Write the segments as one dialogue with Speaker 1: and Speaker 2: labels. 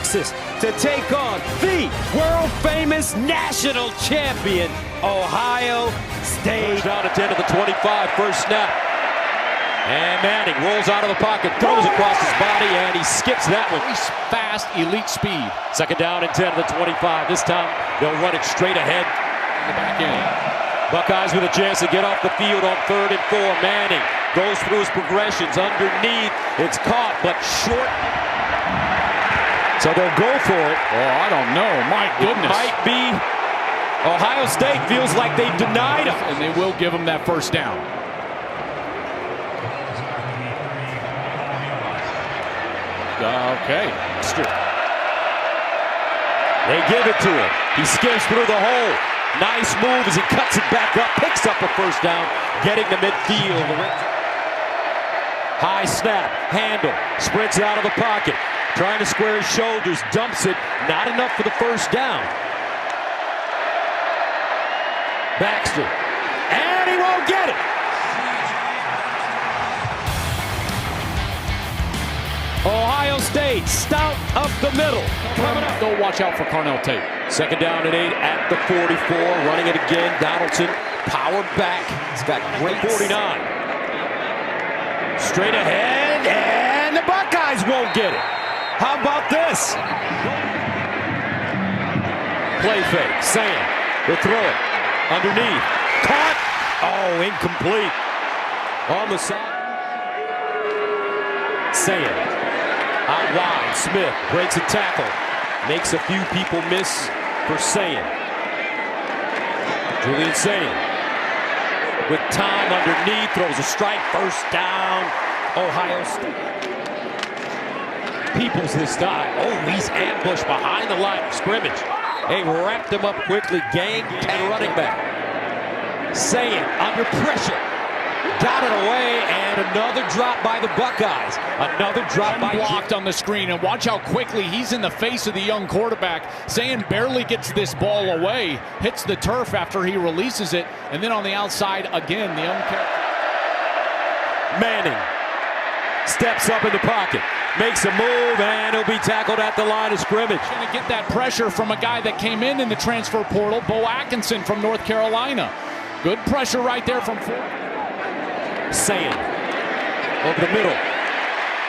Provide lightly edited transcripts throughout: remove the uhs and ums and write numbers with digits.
Speaker 1: Texas to take on the world-famous national champion, Ohio State.
Speaker 2: Down at 10 to the 25, first snap. And Manning rolls out of the pocket, throws across his body, and he skips that one.
Speaker 3: He's fast, elite speed.
Speaker 2: Second down and 10 to the 25. This time, they'll run it straight ahead.
Speaker 3: The back end.
Speaker 2: Buckeyes with a chance to get off the field on 3rd and 4. Manning goes through his progressions underneath. It's caught, but short. So they'll go for it.
Speaker 3: Oh, I don't know. My goodness.
Speaker 2: It might be Ohio State feels like they denied him.
Speaker 3: And they will give him that first down. Okay.
Speaker 2: They give it to him. He skims through the hole. Nice move as he cuts it back up, picks up a first down, getting to midfield. High snap, handle, sprints out of the pocket, trying to square his shoulders, dumps it, not enough for the first down. Baxter, and he won't get it. Ohio State, stout up the middle.
Speaker 3: Go watch out for Carnell Tate.
Speaker 2: Second down and 8 at the 44. Running it again. Donaldson powered back. He's got great 49. Straight ahead, and the Buckeyes won't get it. How about this? Play fake. Sam will throw it underneath. Caught. Oh, incomplete. On the side. Sam. Out wide, Smith breaks a tackle, makes a few people miss for Sayin. Julian Sayin with time underneath, throws a strike, first down, Ohio State. Peoples this time. Oh, he's ambushed behind the line of scrimmage. They wrapped him up quickly, gang and running back. Sayin under pressure. Got it away, and another drop by the Buckeyes. Another drop by
Speaker 3: blocked on the screen, and watch how quickly he's in the face of the young quarterback. Sayin barely gets this ball away, hits the turf after he releases it, and then on the outside again, the young
Speaker 2: Manning steps up in the pocket, makes a move, and he'll be tackled at the line of scrimmage.
Speaker 3: Going to get that pressure from a guy that came in the transfer portal, Bo Atkinson from North Carolina. Good pressure right there from
Speaker 2: Sayin over the middle.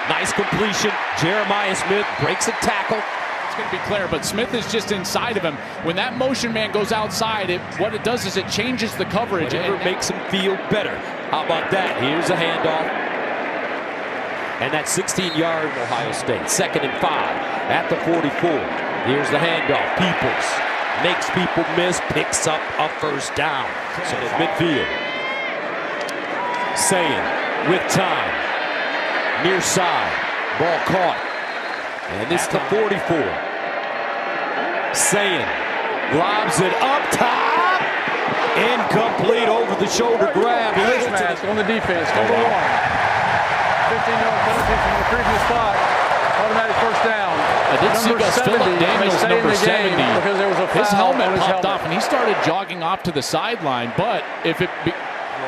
Speaker 2: Nice completion. Jeremiah Smith breaks a tackle.
Speaker 3: It's going to be clear, but Smith is just inside of him. When that motion man goes outside, what it does is it changes the coverage.
Speaker 2: It makes him feel better. How about that? Here's a handoff. And that 16-yard Ohio State. 2nd and 5 at the 44. Here's the handoff. Peoples makes people miss, picks up a first down. So it's midfield. Sayin with time, near side, ball caught, and this to 44. Sayin lobs it up top, incomplete over the shoulder grab.
Speaker 4: Mask on the defense, number 1. 15-yard penalty from the previous spot, automatic first down.
Speaker 3: I did see Gus Philip Daniels, number 70.
Speaker 4: Because there was a foul
Speaker 3: his helmet
Speaker 4: on his
Speaker 3: popped
Speaker 4: helmet.
Speaker 3: off, and he started jogging off to the sideline, but if it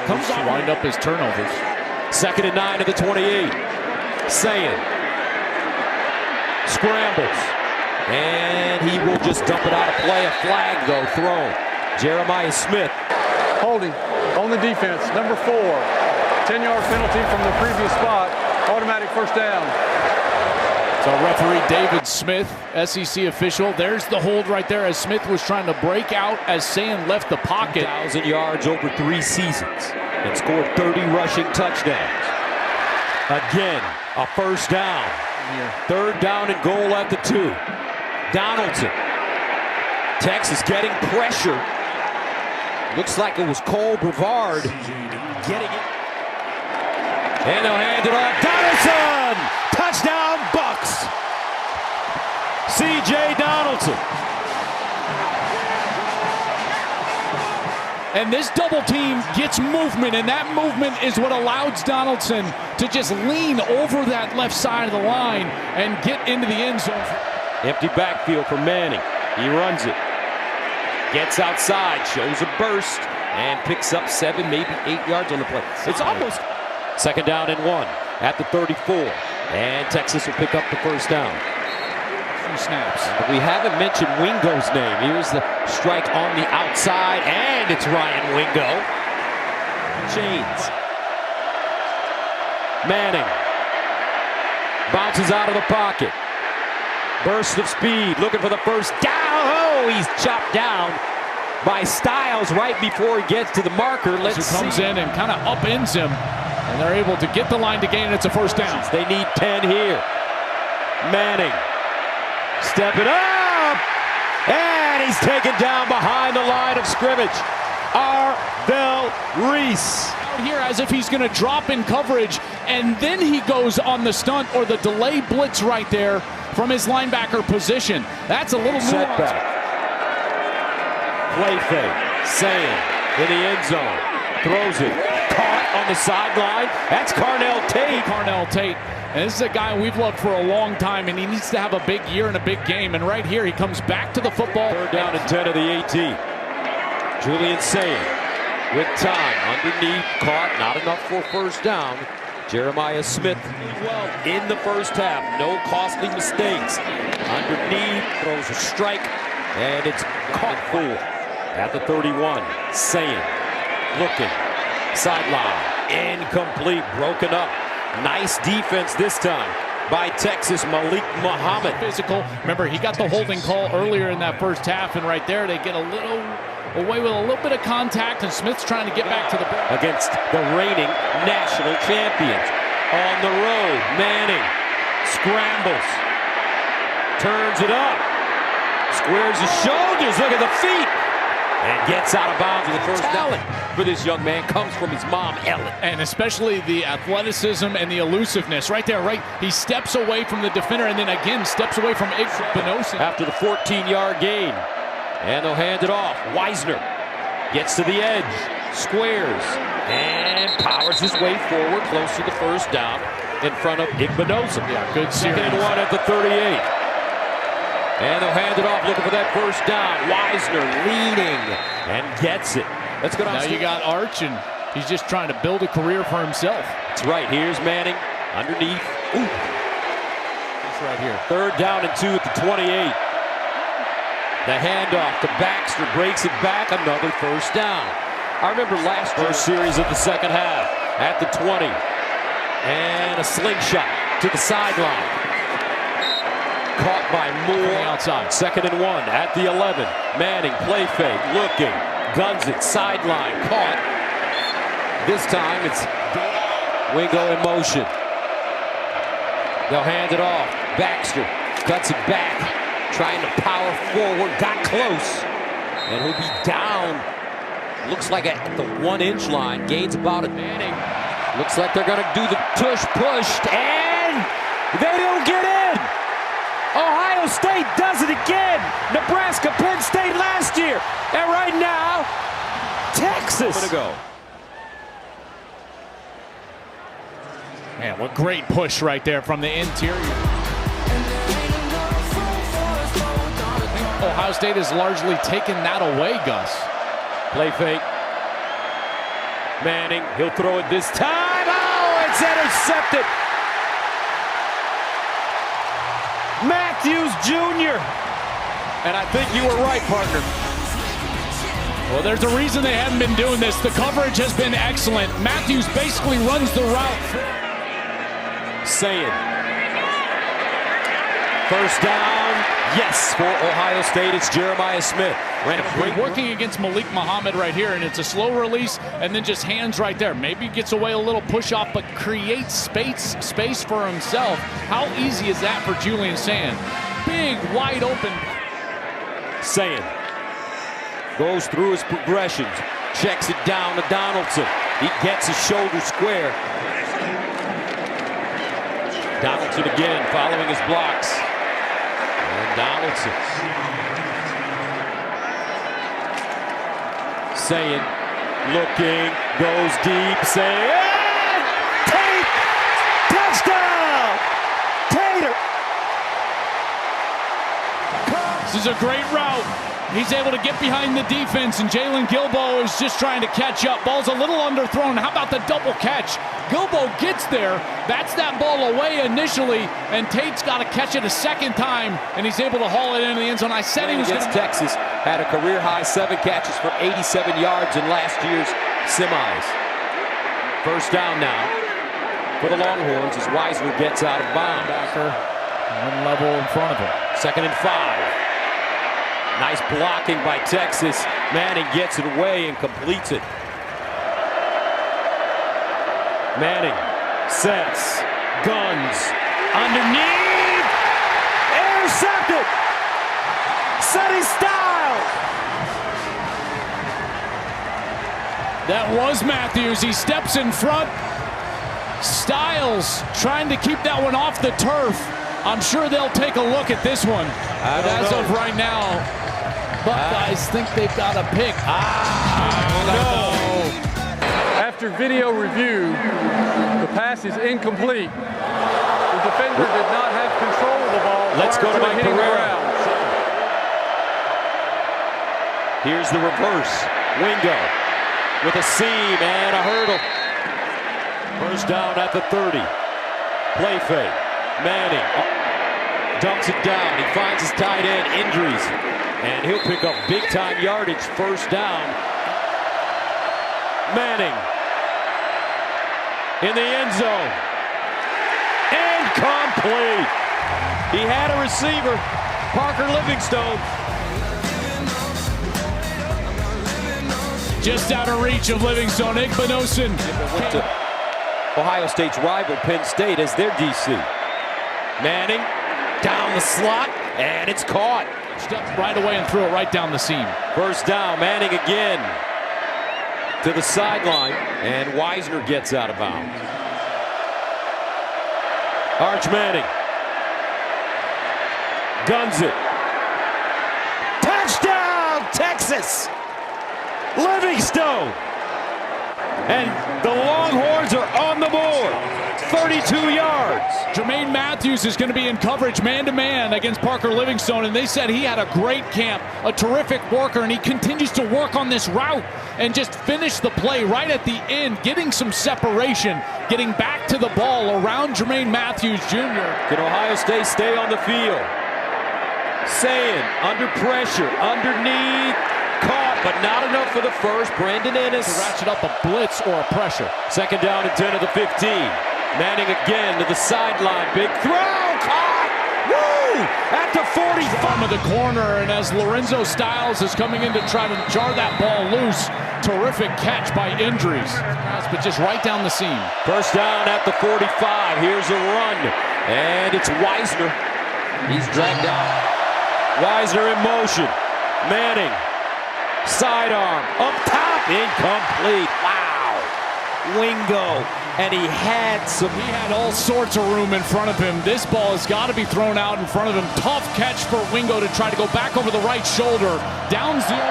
Speaker 3: comes to wind up his turnovers.
Speaker 2: 2nd and 9 at the 28. Sayin scrambles, and he will just dump it out of play. A flag, though, thrown. Jeremiah Smith.
Speaker 4: Holding on the defense, number 4. 10-yard penalty from the previous spot, automatic first down.
Speaker 3: So referee David Smith, SEC official, there's the hold right there as Smith was trying to break out as Sayin left the pocket.
Speaker 2: 1,000 yards over 3 seasons and scored 30 rushing touchdowns. Again, a first down. 3rd down and goal at the 2. Donaldson. Texas getting pressure. Looks like it was Cole Brevard getting it. And they'll hand it off. Donaldson! Touchdown, Bucks! C.J. Donaldson.
Speaker 3: And this double team gets movement, and that movement is what allows Donaldson to just lean over that left side of the line and get into the end zone.
Speaker 2: Empty backfield for Manning. He runs it. Gets outside, shows a burst, and picks up 7, maybe 8 yards on the play. It's almost 2nd down and 1 at the 34. And Texas will pick up the first down.
Speaker 3: 2 snaps.
Speaker 2: We haven't mentioned Wingo's name. Here's the strike on the outside, and it's Ryan Wingo. Chains. Manning bounces out of the pocket. Burst of speed, looking for the first down. Oh, he's chopped down by Styles right before he gets to the marker. Let's see.
Speaker 3: Comes in and kind of upends him, and they're able to get the line to gain. It's a first down.
Speaker 2: They need 10 here. Manning stepping up, and he's taken down behind the line of scrimmage. Arvell Reese.
Speaker 3: Here as if he's going to drop in coverage, and then he goes on the stunt or the delay blitz right there from his linebacker position. That's a little
Speaker 2: setback. Play fake. Saying in the end zone. Throws it. Caught on the sideline. That's Carnell Tate.
Speaker 3: Carnell Tate. And this is a guy we've loved for a long time, and he needs to have a big year and a big game. And right here, he comes back to the football.
Speaker 2: 3rd down and 10 of the 18. Julian Sayin with time underneath, caught, not enough for first down. Jeremiah Smith well in the first half, no costly mistakes. Underneath, throws a strike, and it's caught full at the 31. Sayin looking, sideline, incomplete, broken up. Nice defense this time by Texas, Malik Muhammad.
Speaker 3: Physical. Remember, he got the holding call earlier in that first half, and right there they get a little away with a little bit of contact, and Smith's trying to get back to the ball.
Speaker 2: Against the reigning national champions. On the road, Manning scrambles, turns it up, squares his shoulders, look at the feet, and gets out of bounds with the first down. For this young man comes from his mom, Ellen.
Speaker 3: And especially the athleticism and the elusiveness. Right there, right? He steps away from the defender and then again steps away from Igbinosun.
Speaker 2: After the 14-yard gain. And they'll hand it off. Wisner gets to the edge, squares, and powers his way forward close to the first down in front of Igbinosun.
Speaker 3: Yeah, good series.
Speaker 2: 2nd and 1 at the 38. And they'll hand it off looking for that first down. Wisner leading and gets it. Let's go down.
Speaker 3: Now you got Arch, and he's just trying to build a career for himself.
Speaker 2: That's right. Here's Manning underneath. Ooh.
Speaker 3: That's right here.
Speaker 2: 3rd down and 2 at the 28. The handoff to Baxter breaks it back. Another first down. I remember last first series of the second half at the 20. And a slingshot to the sideline. Caught by Moore
Speaker 3: outside.
Speaker 2: 2nd and 1 at the 11. Manning play fake, looking, guns it, sideline, caught. This time it's Wingo in motion. They'll hand it off. Baxter cuts it back, trying to power forward, got close, and he'll be down. Looks like at the 1-inch line, gains about it. Manning looks like they're gonna do the tush push, and they don't get in. Ohio State does it again. Nebraska, Penn State last year. And right now, Texas. Gonna go.
Speaker 3: Man, what great push right there from the interior. Ohio State has largely taken that away, Gus.
Speaker 2: Play fake. Manning, he'll throw it this time. Oh, it's intercepted. Matthews Jr. And I think you were right, partner.
Speaker 3: Well, there's a reason they haven't been doing this. The coverage has been excellent. Matthews basically runs the route.
Speaker 2: Sayin. First down. Yes, for Ohio State, it's Jeremiah Smith.
Speaker 3: We're working against Malik Muhammad right here, and it's a slow release, and then just hands right there. Maybe gets away a little push-off, but creates space for himself. How easy is that for Julian Sayin? Big, wide open.
Speaker 2: Sayin goes through his progressions, checks it down to Donaldson. He gets his shoulder square. Donaldson again, following his blocks. And Donaldson. Sayin looking, goes deep, Sayin. Tate! Touchdown! Tater!
Speaker 3: This is a great route. He's able to get behind the defense, and Jalen Guilbeau is just trying to catch up. Ball's a little underthrown. How about the double catch? Gilbo gets there, bats that ball away initially, and Tate's got to catch it a second time, and he's able to haul it into the end zone. I said he was
Speaker 2: against Texas, had a career-high 7 catches for 87 yards in last year's semis. First down now for the Longhorns as Wisner gets out of bounds.
Speaker 3: Backer, one level in front of him.
Speaker 2: 2nd and 5. Nice blocking by Texas. Manning gets it away and completes it. Manning sets, guns, underneath, intercepted, setting style.
Speaker 3: That was Matthews. He steps in front. Styles trying to keep that one off the turf. I'm sure they'll take a look at this one. But as of right now, Buckeyes think they've got a pick.
Speaker 2: No.
Speaker 4: After video review, the pass is incomplete. The defender did not have control of the ball.
Speaker 2: Let's go to
Speaker 4: prior
Speaker 2: Mike
Speaker 4: hitting the
Speaker 2: Pereira.
Speaker 4: ground.
Speaker 2: Here's the reverse. Wingo with a seam and a hurdle. First down at the 30. Play fake. Manning dumps it down. He finds his tight end. Injuries. And he'll pick up big-time yardage. First down. Manning in the end zone. Incomplete. He had a receiver, Parker Livingstone.
Speaker 3: Just out of reach of Livingstone. Igbinosun
Speaker 2: Went to Ohio State's rival, Penn State, as their DC. Manning down the slot, and it's caught.
Speaker 3: stepped right away and threw it right down the seam.
Speaker 2: First down, Manning again to the sideline, and Wisner gets out of bounds. Arch Manning guns it. Touchdown, Texas! Livingstone! And the Longhorns are on the board. 32 yards.
Speaker 3: Jermaine Matthews is going to be in coverage man-to-man against Parker Livingstone, and they said he had a great camp, a terrific worker, and he continues to work on this route and just finish the play right at the end, getting some separation, getting back to the ball around Jermaine Matthews Jr.
Speaker 2: Can Ohio State stay on the field? Sayin under pressure, underneath, caught, but not enough for the first. Brandon Ennis
Speaker 3: To ratchet up a blitz or a pressure.
Speaker 2: Second down and 10 of the 15. Manning again to the sideline. Big throw, caught! Woo! At the 45.
Speaker 3: Bottom of the corner, and as Lorenzo Styles is coming in to try to jar that ball loose, terrific catch by Injuries. But just right down the seam.
Speaker 2: First down at the 45. Here's a run, and it's Wisner. He's dragged out. Wisner in motion. Manning, sidearm, up top, incomplete. Wow. Wingo, and he had
Speaker 3: all sorts of room in front of him. This ball has got to be thrown out in front of him. Tough catch for Wingo to try to go back over the right shoulder. Downs the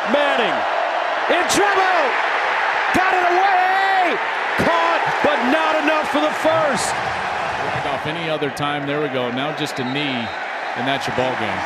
Speaker 2: Manning in trouble. Got it away. Caught, but not enough for the first.
Speaker 3: off any other time. There we go. Now just a knee, and that's your ball game.